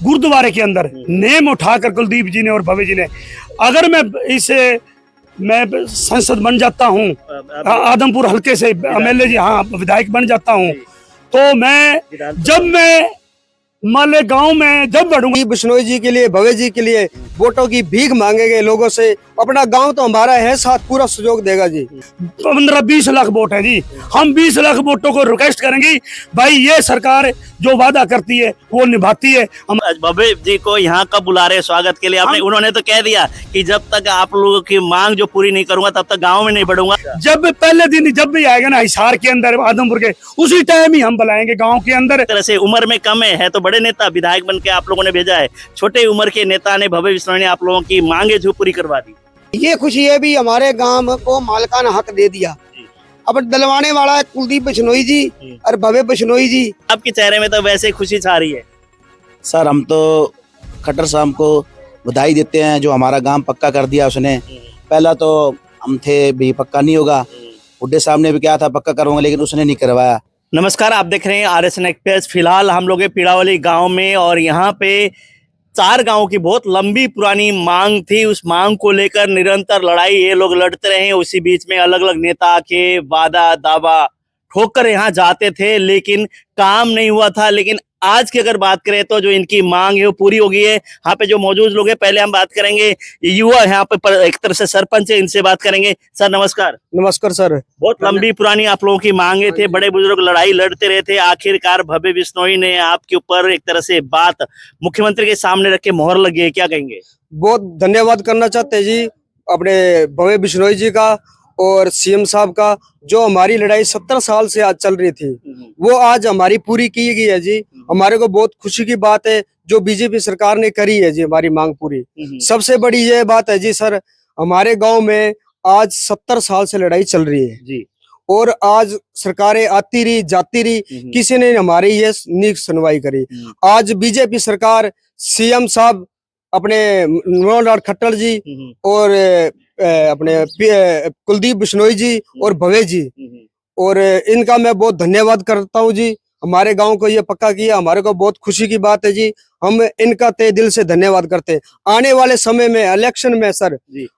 गुरुद्वारे के अंदर नेम उठाकर कुलदीप जी ने और भव्य जी ने, अगर मैं संसद बन जाता हूँ, आदमपुर हल्के से एमएलए जी, हाँ विधायक बन जाता हूँ, तो मैं मालेगांव में जब बढ़ूंगा, बिश्नोई जी के लिए, भव्य जी के लिए वोटों की भीख मांगेंगे लोगों से। अपना गांव तो हमारा है, साथ पूरा सहयोग देगा जी। 15-20 लाख वोट है जी, हम 20 लाख वोटों को रिक्वेस्ट करेंगे, भाई ये सरकार जो वादा करती है वो निभाती है। हम भव्य जी को यहाँ कब बुला रहे स्वागत के लिए आपने? उन्होंने तो कह दिया कि जब तक आप लोगों की मांग जो पूरी नहीं करूंगा तब तक गाँव में नहीं बढ़ूंगा। जब पहले दिन जब भी आएगा ना हिसार के अंदर, आदमपुर के, उसी टाइम ही हम बुलाएंगे गाँव के अंदर। तरह से उम्र में कम है तो बड़े नेता विधायक बन के आप लोगों ने भेजा है, छोटे उम्र के नेता ने भव्य बिश्नोई ने आप लोगों की मांगे जो पूरी करवा दी। ये खुशी है भी हमारे गांव को मालकाना हक दे दिया। अब दिलवाने वाला है कुलदीप बिश्नोई जी और भव्य बिश्नोई जी। आपके चेहरे में तो वैसे खुशी छा रही है। सर हम तो खट्टर साहब को बधाई देते हैं, जो हमारा गांव पक्का कर दिया उसने। पहला तो हम थे भी पक्का नहीं होगा, बुड्ढे साहब ने भी क्या था पक्का करूंगा, लेकिन उसने नहीं करवाया। नमस्कार, आप देख रहे हैं RSN एक्सप्रेस। फिलहाल हम लोग पीड़ावली गांव में, और यहाँ पे 4 गांवों की बहुत लंबी पुरानी मांग थी। उस मांग को लेकर निरंतर लड़ाई ये लोग लड़ते रहे। उसी बीच में अलग अलग नेता के वादा दावा ठोकर यहाँ जाते थे, लेकिन काम नहीं हुआ था। लेकिन आज की अगर बात करें तो जो इनकी मांग है वो पूरी हो गई है। यहाँ पे जो मौजूद लोग हैं, पहले हम बात करेंगे युवा यहाँ पे एक तरह से सरपंच है, इनसे बात करेंगे। सर नमस्कार। नमस्कार सर। बहुत लंबी पुरानी आप लोगों की मांगे थे, बड़े बुजुर्ग लड़ाई लड़ते रहे थे। आखिरकार भव्य बिश्नोई ने आपके ऊपर एक तरह से बात मुख्यमंत्री के सामने रख के मोहर लगी है, क्या कहेंगे? बहुत धन्यवाद करना चाहते हैं जी अपने भव्य बिश्नोई जी का और सीएम साहब का। जो हमारी लड़ाई 70 साल से आज चल रही थी वो आज हमारी पूरी की गई है जी। हमारे को बहुत खुशी की बात है जो बीजेपी सरकार ने करी है जी, हमारी मांग पूरी। सबसे बड़ी ये बात है जी सर, हमारे गांव में आज 70 साल से लड़ाई चल रही है जी, और आज सरकारें आती रही जाती रही, किसी ने हमारी ये नहीं सुनवाई करी। आज बीजेपी सरकार, सीएम साहब अपने मनोहर खट्टर जी और अपने कुलदीप बिश्नोई जी और भव्य जी, और इनका मैं बहुत धन्यवाद करता हूँ जी। हमारे गांव को ये पक्का किया, हमारे को बहुत खुशी की बात है जी। हम इनका तहे दिल से धन्यवाद करते हैं। आने वाले समय में इलेक्शन में सर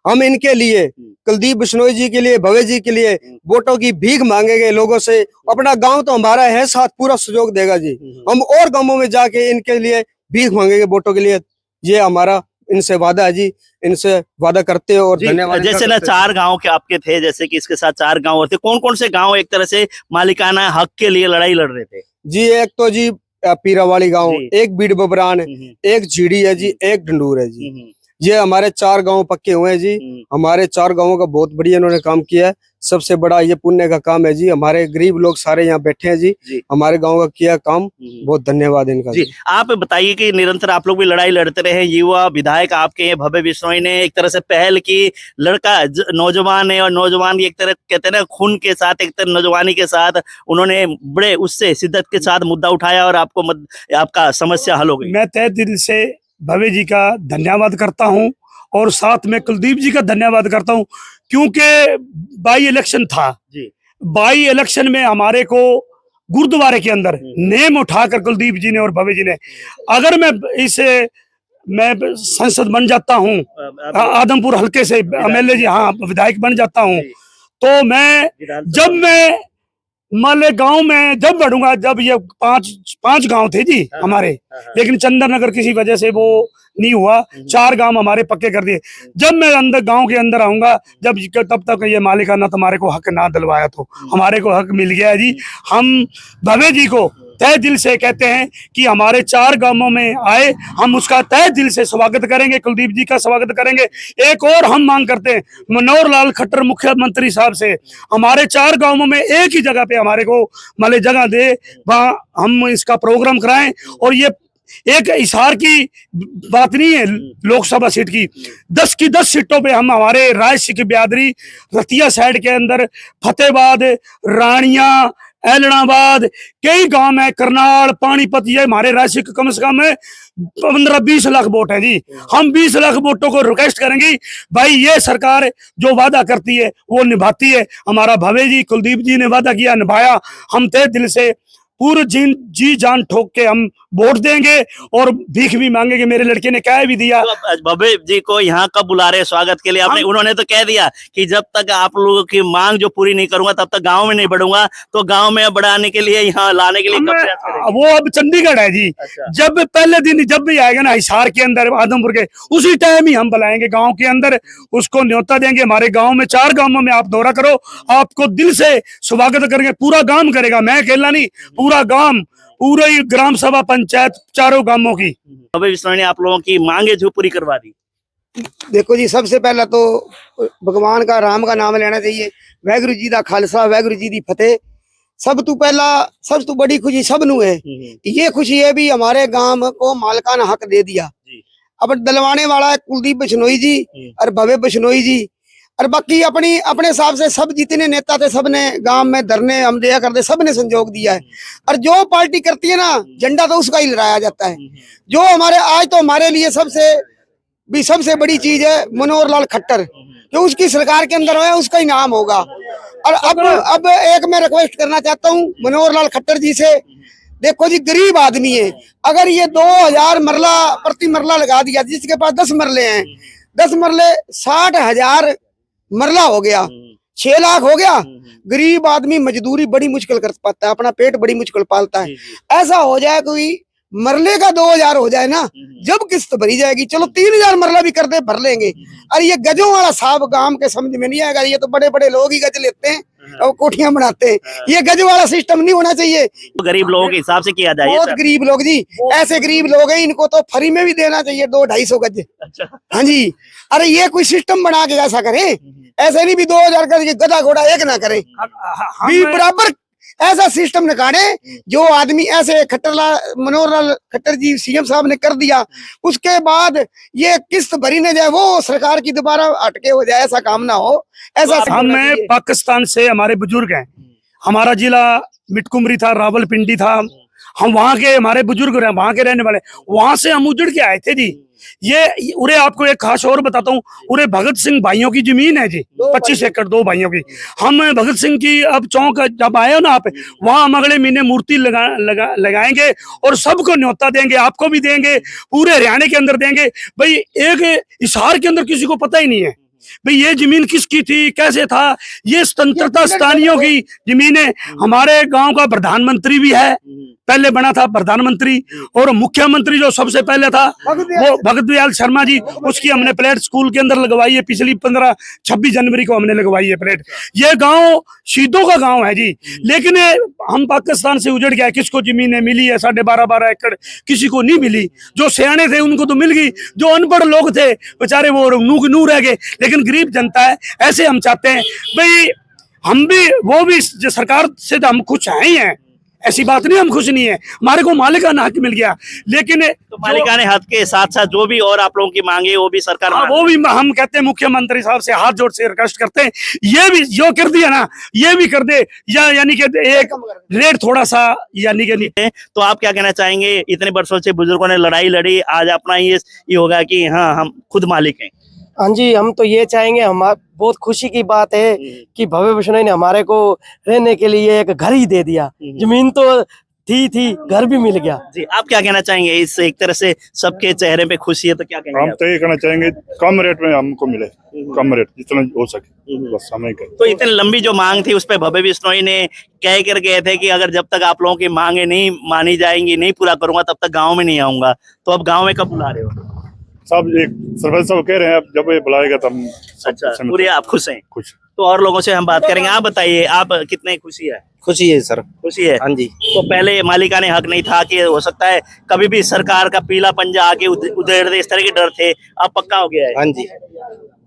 हम इनके लिए, कुलदीप बिश्नोई जी के लिए, भव्य जी के लिए वोटों की भीख मांगेंगे लोगों से। अपना गांव तो हमारा है, साथ पूरा सहयोग देगा जी। हम और गांवों में जाके इनके लिए भीख मांगेंगे वोटों के लिए। ये हमारा इनसे वादा है जी, इनसे वादा करते हैं और धन्यवाद। जैसे ना 4 गांव के आपके थे, जैसे कि इसके साथ 4 गांव और थे, कौन कौन से गांव एक तरह से मालिकाना हक के लिए लड़ाई लड़ रहे थे? जी एक तो जी पीरावाली गांव, एक बीड़ बबरान, एक झीड़ी है जी, एक ढंडूर है जी। ये हमारे 4 गांव पक्के हुए हैं जी। हमारे 4 गांवों का बहुत बढ़िया इन्होंने काम किया है। सबसे बड़ा ये पुण्य का काम है जी। हमारे गरीब लोग सारे यहाँ बैठे हैं जी, हमारे गांव का किया काम, बहुत धन्यवाद इनका जी। आप बताइए कि निरंतर आप लोग भी लड़ाई लड़ते रहे, युवा विधायक आपके हैं भव्य बिश्नोई ने एक तरह से पहल की। लड़का नौजवान है और नौजवान एक तरह कहते हैं ना खून के साथ, एक तरह नौजवानी के साथ उन्होंने बड़े उससे शिद्दत के साथ मुद्दा उठाया और आपका समस्या हल हो गई। मैं तहे दिल से भव्य जी का धन्यवाद करता हूं और साथ में कुलदीप जी का धन्यवाद करता हूं, क्योंकि बाई इलेक्शन था जी। बाई इलेक्शन में हमारे को गुरुद्वारे के अंदर नेम उठाकर कुलदीप जी ने और भव्य जी ने, अगर मैं संसद बन जाता हूं, आदमपुर हल्के से एमएलए जी, हाँ विधायक बन जाता हूं, तो मैं मालेगांव में जब बढ़ूंगा, जब ये 5 गांव थे जी हमारे, लेकिन चंदननगर किसी वजह से वो नहीं हुआ। 4 गांव हमारे पक्के कर दिए। जब मैं अंदर गांव के अंदर आऊंगा, तब तक ये मालिकाना तुम्हारे को हक ना दिलवाया, तो हमारे को हक मिल गया है जी। हम भव्य जी को तहे दिल से कहते हैं कि हमारे 4 गांवों में आए, हम उसका तहे दिल से स्वागत करेंगे, कुलदीप जी का स्वागत करेंगे। एक और हम मांग करते हैं मनोहर लाल खट्टर मुख्यमंत्री साहब से, हमारे 4 गांवों में एक ही जगह पे हमारे को माले जगह दे, वहां हम इसका प्रोग्राम कराएं। और ये एक हिसार की बात नहीं है, लोकसभा सीट की 10 की 10 सीटों पे हम, हमारे राय सिख बिरादरी रतिया साइड के अंदर, फतेहबाद, रानिया, एलनाबाद, कई गांव में, करनाल, पानीपत, ये हमारे राज्य के कम से कम 15-20 लाख वोट है जी। हम 20 लाख वोटों को रिक्वेस्ट करेंगे, भाई ये सरकार जो वादा करती है वो निभाती है। हमारा भव्य जी, कुलदीप जी ने वादा किया, निभाया। हम तहे दिल से पूरे जी जान ठोक के हम वोट देंगे और भीख भी मांगेंगे। मेरे लड़के ने कह भी दिया। तो अब भव्य जी को यहाँ कब बुला रहे हैं स्वागत के लिए आपने? उन्होंने तो कह दिया कि जब तक आप लोगों की मांग जो पूरी नहीं करूंगा तब तक गांव में नहीं बढ़ूंगा। तो गांव में बढ़ाने के लिए, यहाँ लाने के लिए कब प्रयास करेंगे? वो अब चंडीगढ़ है जी। अच्छा। जब पहले दिन जब भी आएगा ना हिसार के अंदर आदमपुर के, उसी टाइम ही हम बुलाएंगे गांव के अंदर, उसको न्योता देंगे। हमारे गांव में 4 गांवों में आप दौरा करो, आपको दिल से स्वागत करेंगे। पूरा गांव करेगा, मैं अकेला नहीं, पूरा गांव, पूरे ही ग्राम सभा पंचायत चारों गांवों की। भव्य बिश्नोई ने आप लोगों की मांगे जो पूरी करवा दी। देखो जी, सबसे पहला तो भगवान का, राम का नाम लेना चाहिए। वाहगुरु जी दा खालसा, वाहगुरु जी दी फतेह। सब तो पहला, सब तो बड़ी खुशी सब नू है। ये खुशी है भी हमारे गांव को मालकाना हक दे दिया। अब दिलवाने वाला है कुलदीप बिश्नोई जी और भव्य बिश्नोई जी, और बाकी अपनी अपने हिसाब से सब जितने नेता थे सब ने गांव में धरने हम दिया करते, सब ने संजोग दिया है। और जो पार्टी करती है ना, झंडा तो उसका ही लहराया जाता है। जो हमारे आज तो हमारे लिए सबसे बड़ी चीज है मनोहर लाल खट्टर, जो उसकी सरकार के अंदर है उसका ही नाम होगा। और अब एक मैं रिक्वेस्ट करना चाहता हूँ मनोहर लाल खट्टर जी से। देखो जी, गरीब आदमी है, अगर ये 2000 मरला प्रति मरला लगा दिया, जिसके पास 10 मरले हैं, 10 मरले 60,000 मरला हो गया, 6 लाख हो गया। गरीब आदमी मजदूरी बड़ी मुश्किल कर पाता है, अपना पेट बड़ी मुश्किल पालता है। ऐसा हो जाए कोई मरले का 2000 हो जाए ना, जब किस्त भरी जाएगी, चलो 3000 मरला भी कर दे, भर लेंगे। और ये गजों वाला साहब गांव के समझ में नहीं आएगा। ये तो बड़े बड़े लोग ही गज लेते हैं और कोठियां बनाते हैं। ये गज वाला सिस्टम नहीं होना चाहिए। तो गरीब लोगों के हिसाब से किया जाए। बहुत गरीब लोग जी, ऐसे गरीब लोग हैं, इनको तो फ्री में भी देना चाहिए 200-250 गज। अच्छा। हाँ जी, अरे ये कोई सिस्टम बना के ऐसा करें, ऐसे नहीं भी 2000 कर गधा घोड़ा एक ना करें, भी बराबर ऐसा सिस्टम निकाले। जो आदमी ऐसे मनोहर लाल खट्टर जी सीएम साहब ने कर दिया, उसके बाद ये किस्त भरी न जाए, वो सरकार की दोबारा हटके हो जाए, ऐसा काम ना हो। ऐसा हमें पाकिस्तान से हमारे बुजुर्ग हैं, हमारा जिला मिटकुमरी था, रावलपिंडी था, हम वहाँ के, हमारे बुजुर्ग रहे, वहाँ के रहने वाले, वहां से हम उजड़ के आए थे जी। ये उरे आपको एक खास और बताता हूँ, उरे भगत सिंह भाइयों की जमीन है जी, 25 एकड़ 2 भाइयों की। हम भगत सिंह की अब चौक जब आए हो ना आप, वहाँ हम अगले महीने मूर्ति लगाएंगे और सबको न्योता देंगे, आपको भी देंगे, पूरे हरियाणा के अंदर देंगे। भाई एक हिसार के अंदर किसी को पता ही नहीं है भाई ये जमीन किसकी थी, कैसे था। ये स्वतंत्रता स्थानियों की जमीन है। हमारे गांव का प्रधानमंत्री भी है, पहले बना था प्रधानमंत्री, और मुख्यमंत्री जो सबसे पहले था वो भगत दयाल शर्मा जी, उसकी हमने प्लेट स्कूल के अंदर लगवाई है। पिछली 15-26 जनवरी को हमने लगवाई है प्लेट। ये गांव शहीदों का गांव है जी, लेकिन हम पाकिस्तान से उजड़ गया। किसको जमीनें मिली है 12.5 एकड़, किसी को नहीं मिली। जो सियाने थे उनको तो मिल गई, जो अनपढ़ लोग थे बेचारे वो नू रह गए। लेकिन गरीब जनता है, ऐसे हम चाहते हैं भाई हम भी, वो भी सरकार से तो हम खुश हैं ही हैं, ऐसी बात नहीं हम खुश नहीं है। हमारे को मालिकाना हक मिल गया, लेकिन तो मालिकाने हक के साथ साथ जो भी और आप लोगों की मांगे वो भी सरकार वो भी हम कहते हैं मुख्यमंत्री साहब से हाथ जोड़ से रिक्वेस्ट करते हैं, ये भी जो कर दिया ना ये भी कर दे, या यानी कि एक रेट थोड़ा सा यानी कि नहीं। तो आप क्या कहना चाहेंगे? इतने वर्षों से बुजुर्गों ने लड़ाई लड़ी, आज अपना ये होगा कि हाँ हम खुद मालिक हैं। हाँ जी, हम तो ये चाहेंगे, हमारे बहुत खुशी की बात है कि भव्य बिश्नोई ने हमारे को रहने के लिए एक घर ही दे दिया। जमीन तो थी, घर भी मिल गया जी। आप क्या कहना चाहेंगे? इस एक तरह से सबके चेहरे पे खुशी है, तो क्या कहेंगे? हम तो ये कहना चाहेंगे कम रेट में हमको मिले, कम रेट जितना हो सके बस हमें कर। तो इतनी लंबी जो मांग थी उस पे भव्य बिश्नोई ने कह कर गए थे कि अगर जब तक आप लोगों की मांगे नहीं मानी जाएंगी, नहीं पूरा करूंगा, तब तक गाँव में नहीं आऊंगा। तो अब गाँव में कब बुला रहे हो? सब एक सरपंच साहब कह रहे हैं, अब जब ये बुलाएगा तब हम अच्छा, पूरे आप खुश हैं? खुश। तो और लोगों से हम बात करेंगे। आप बताइए, आप कितने खुशी है? खुशी है सर, खुशी है। हाँ जी। तो पहले मालिकाने हक नहीं था कि हो सकता है कभी भी सरकार का पीला पंजा आके उधेड़ दे, इस तरह के डर थे, अब पक्का हो गया है? हाँ जी।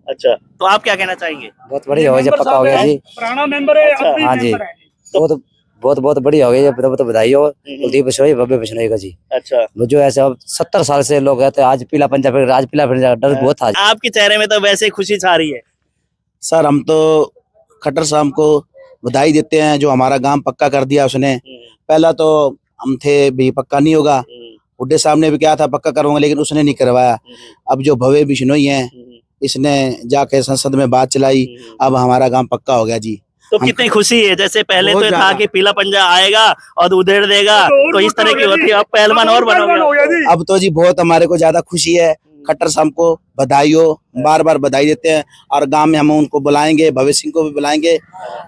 अच्छा, तो आप क्या कहना चाहेंगे? बहुत बढ़िया हो गया, पक्का हो गया जी। पुराना मेंबर है, अब भी हाँ जी, मेंबर है। बहुत बढ़िया हो गया। तो बधाई हो कुलदीप बिश्नोई, भव्य बिश्नोई का जी। अच्छा, जो ऐसे अब 70 साल से लोग कहते हैं आज पीला पंजा फिर, आज पीला पंजा, डर बहुत था। आपके चेहरे में तो वैसे खुशी छा रही है। सर हम तो खट्टर साहब को बधाई देते हैं, जो हमारा गांव पक्का कर दिया उसने। पहला तो हम थे भी पक्का नहीं होगा, बुड्ढे साहब ने भी कहा था पक्का करूंगा, लेकिन उसने नहीं करवाया। अब जो भव्य बिश्नोई है, इसने जाके संसद में बात चलाई, अब हमारा गांव पक्का हो गया जी। तो कितनी खुशी है, जैसे पहले बहुत तो था ज्यादा। कि पीला पंजा आएगा और उधेड़ देगा, तो इस तरह की होती है, अब पहलवान और बनोगे। अब तो जी बहुत हमारे को ज्यादा खुशी है। खट्टर साहब को बधाई हो, बार बार बधाई देते हैं और गांव में हम उनको बुलाएंगे, भवेश सिंह को भी बुलाएंगे।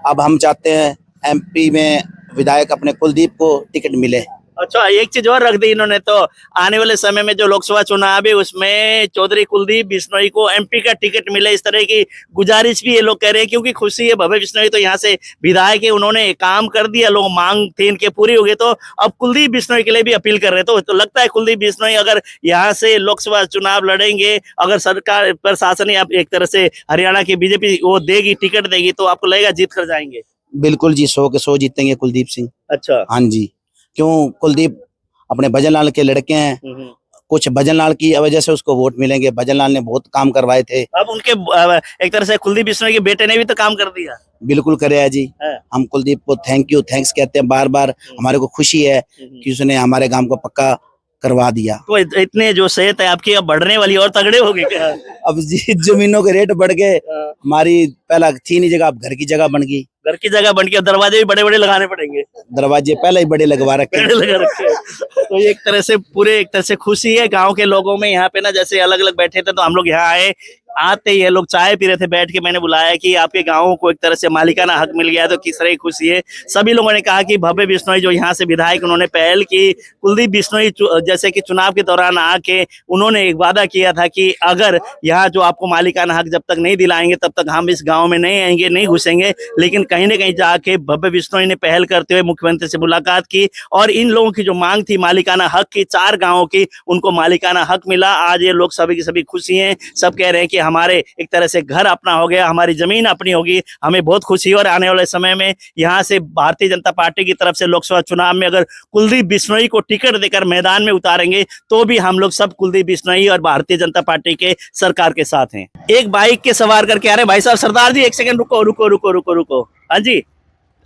अब हम चाहते हैं एमपी में विधायक अपने कुलदीप को टिकट मिले। अच्छा, एक चीज और रख दी इन्होंने, तो आने वाले समय में जो लोकसभा चुनाव है उसमें चौधरी कुलदीप बिश्नोई को एमपी का टिकट मिले, इस तरह की गुजारिश भी ये लोग कह रहे हैं, क्योंकि खुशी है। भव्य बिश्नोई तो यहाँ से विधायक है, उन्होंने काम कर दिया, लोग मांग थी इनके पूरी हो गई, तो अब कुलदीप बिश्नोई के लिए भी अपील कर रहे हैं। तो लगता है कुलदीप बिश्नोई अगर यहाँ से लोकसभा चुनाव लड़ेंगे, अगर सरकार प्रशासन या एक तरह से हरियाणा की बीजेपी वो देगी, टिकट देगी, तो आपको लगेगा जीत कर जाएंगे? बिल्कुल जी, 100 के 100 जीतेंगे कुलदीप सिंह। अच्छा। हाँ जी, क्यों कुलदीप अपने भजन लाल के लड़के हैं, कुछ भजन लाल की वजह से उसको वोट मिलेंगे। भजन लाल ने बहुत काम करवाए थे। अब उनके एक तरह से कुलदीप बिश्नोई के बेटे ने भी तो काम कर दिया। बिल्कुल करे है जी। है। हम कुलदीप को थैंक्स कहते हैं बार बार। हमारे को खुशी है कि उसने हमारे गांव को पक्का करवा दिया। तो इतने जो सेहत है आपकी अब बढ़ने वाली और तगड़े हो गए क्या? अब जी जमीनों के रेट बढ़ गए, हमारी पहला थी नहीं जगह, अब घर की जगह बन गई। घर की जगह बन के दरवाजे भी बड़े बड़े लगाने पड़ेंगे। दरवाजे पहले ही बड़े लगवा रखे बड़े लगा रखे हैं। तो ये एक तरह से पूरे एक तरह से खुशी है गांव के लोगों में। यहाँ पे ना जैसे अलग अलग बैठे थे, तो हम लोग यहाँ आए, आते ये लोग चाय पी रहे थे बैठ के, मैंने बुलाया कि आपके गाँव को एक तरह से मालिकाना हक मिल गया, तो किस तरह की खुशी है। सभी लोगों ने कहा कि भव्य बिश्नोई जो यहाँ से विधायक, उन्होंने पहल की। कुलदीप बिश्नोई जैसे कि चुनाव के दौरान आके उन्होंने एक वादा किया था कि अगर यहाँ जो आपको मालिकाना हक जब तक नहीं दिलाएंगे तब तक हम इस गाँव में नहीं आएंगे, नहीं घुसेंगे। लेकिन कहीं ना कहीं जाके भव्य बिश्नोई ने पहल करते हुए मुख्यमंत्री से मुलाकात की और इन लोगों की जो मांग थी मालिकाना हक की, 4 गाँवों की, उनको मालिकाना हक मिला। आज ये लोग सभी की सभी खुशी हैं, सब कह रहे हैं कि हमारे एक तरह से घर अपना हो गया, हमारी जमीन अपनी होगी, हमें बहुत खुशी है। और आने वाले समय में यहाँ से भारतीय जनता पार्टी की तरफ से लोकसभा चुनाव में अगर कुलदीप बिश्नोई को टिकट देकर मैदान में उतारेंगे तो भी हम लोग सब कुलदीप बिश्नोई और भारतीय जनता पार्टी के सरकार के साथ हैं। एक बाइक के सवार करके आ रहे भाई साहब। सरदार जी एक सेकंड रुको रुको रुको रुको रुको। हाँ जी,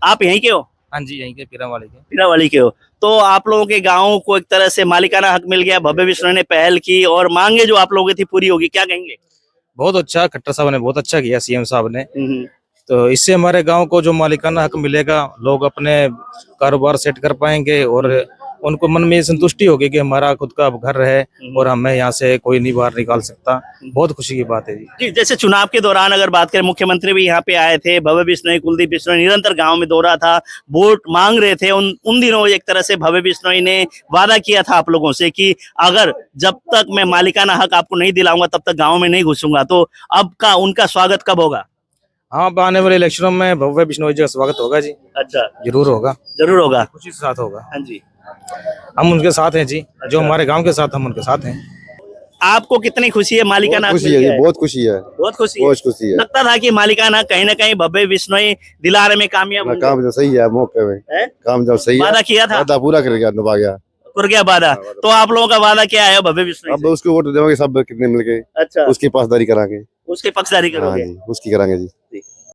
आप यहीं के हो? हाँ जी, यहीं के पीरावाली के हो। तो आप लोगों के गाँव को एक तरह से मालिकाना हक मिल गया, भव्य बिश्नोई ने पहल की और मांगे जो आप लोगों की थी पूरी होगी, क्या कहेंगे? बहुत अच्छा, खट्टर साहब ने बहुत अच्छा किया, सीएम साहब ने। तो इससे हमारे गांव को जो मालिकाना हक मिलेगा, लोग अपने कारोबार सेट कर पाएंगे और उनको मन में संतुष्टि होगी कि हमारा खुद का घर है और हमें यहाँ से कोई नहीं बाहर निकाल सकता। बहुत खुशी की बात है जी। जैसे चुनाव के दौरान अगर बात करें, मुख्यमंत्री भी यहाँ पे आए थे, भव्य बिश्नोई, कुलदीप बिश्नोई निरंतर गांव में दौरा था, वोट मांग रहे थे। उन दिनों एक तरह से भव्य बिश्नोई ने वादा किया था आप लोगों से कि अगर जब तक मैं मालिकाना हक आपको नहीं दिलाऊंगा तब तक गाँव में नहीं घुसूंगा। तो अब का उनका स्वागत कब होगा? हाँ, अब आने वाले इलेक्शनों में भव्य बिश्नोई जी का स्वागत होगा जी। अच्छा, जरूर होगा, जरूर होगा, खुशी के साथ होगा। हाँ जी, हम उनके साथ हैं जी, जो हमारे गांव के साथ, हम उनके साथ हैं। आपको कितनी खुशी है मालिकाना हक खुशी मिल है गया जी, है? बहुत खुशी है, बहुत खुशी है। बहुत खुशी है। लगता था कि मालिकाना कहीं ना कहीं भव्य बिश्नोई दिलाने में कामयाब होंगे। काम जो सही है मौके में, है? काम जब सही है, वादा किया था, वादा पूरा कर गया, निभा गया। कर गया वादा। तो आप लोगों का वादा क्या है भव्य बिश्नोई अब से? उसको वोट देंगे सब कितने मिलके, अच्छा, उसकी पासदारी करांगे। उसके पक्षधारी हाँ करोगे? जी, उसकी करांगे जी।